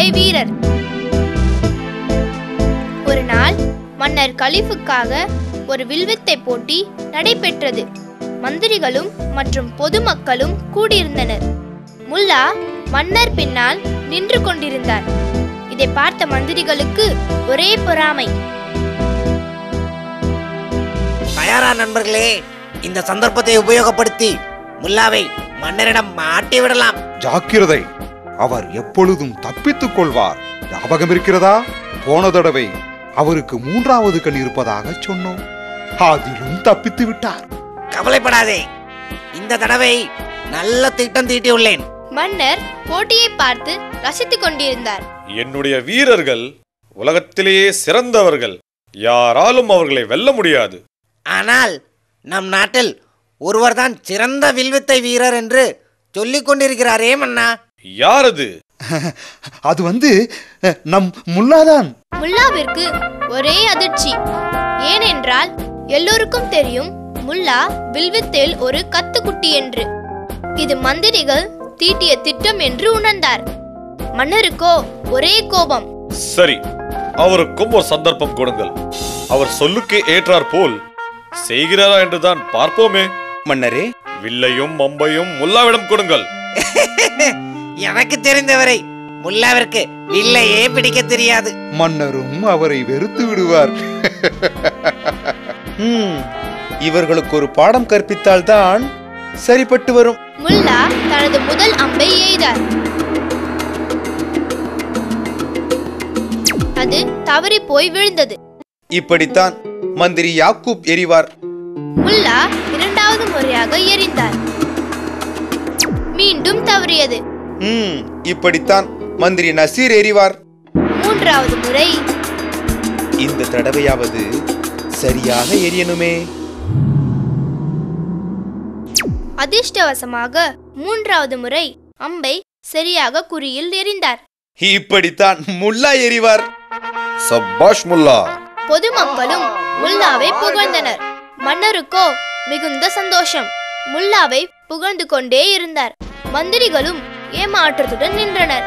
வில்வித்தை வீரர். ஒரு நாள் மன்னர் கலிஃபுக்காக ஒரு வில்வித்தை போட்டி நடைபெற்றது. மந்திரிகளும் மற்றும் பொதுமக்களும் கூடியிருந்தனர். முல்லா மன்னர் பின்னால் நின்று கொண்டிருந்தார். இதை பார்த்த மந்திரிகளுக்கு ஒரே பொறாமை. தயாரா நண்பர்களே, இந்த சந்தர்ப்பத்தை உபயோகப்படுத்தி முல்லாவை மன்னரிடம் மாட்டி விடலாம். ஜாக்கிரதை, அவர் எப்பொழுதும் தப்பித்துக் கொள்வார். ஞாபகம் இருக்கிறதா? போன தடவை அவருக்கு 3வது கண் இருப்பதாக சொன்னோம். அதிலும் தப்பித்து விட்டார். கவலைப்படாதே, இந்த தடவை நல்ல திட்டம் தீட்டியுள்ளேன். மன்னர் போட்டியை பார்த்து ரசித்துக் கொண்டிருந்தார். என்னுடைய வீரர்கள் உலகத்திலேயே சிறந்தவர்கள். யாராலும் அவர்களை வெல்ல முடியாது. ஆனால் நம் நாட்டில் ஒருவர்தான் சிறந்த வில்வித்தை வீரர் என்று சொல்லிக் கொண்டிருக்கிறாரே மன்னா. யார் அது? அது நம் முல்லாதான். முல்லாவிற்கு ஒரே அதிர்ச்சி. ஏனென்றால் எல்லோருக்கும் தெரியும் முல்லா வில்வித்தையில் ஒரு கத்துக்குட்டி என்று. இது மந்திரிகள் தீட்டிய திட்டம் என்று உணர்ந்தார். மன்னருக்கோ ஒரே கோபம். சரி, அவருக்கும் ஒரு சந்தர்ப்பம் கொடுங்கள். அவர் சொல்லுக்கு ஏற்றார் போல் செய்கிறாரா என்றுதான் பார்ப்போமே. மன்னரே, வில்லையும் அம்பையும் முல்லாவிடம் கொடுங்கள். எனக்கு தெரிந்தவரை முல்லாவிற்கு வில்லையே பிடிக்க தெரியாது. மன்னரும் அவரை வெறுத்து விடுவார். இவர்களுக்கு ஒரு பாடம் கற்பித்தால்தான் சரிப்பட்டு வரும். முல்லா தனது முதல் அம்பை எய்தார். அது தவறி போய் விழுந்தது. இப்படித்தான் மந்திரி யாக்கூப் எறிவார். முல்லா 2வது முறையாக எறிந்தார். மீண்டும் தவறியது. இப்படித்தான் மந்திரி நசீர் எறிவார். 3வது முறை. இந்த தடவையாவது சரியாக எரியணுமே. அதிர்ஷ்டவசமாக 3வது முறை அம்பை சரியாக குறியில் எறிந்தார். இப்படித்தான் முல்லா எறிவார். சப்பாஷ் முல்லா. பொதுமக்களும் முல்லாவை புகழ்ந்தனர். மன்னருக்கோ மிகுந்த சந்தோஷம். முல்லாவை புகழ்ந்து கொண்டே இருந்தார். மந்திரிகளும் ஏமாற்றத்துடன் நின்றனர்.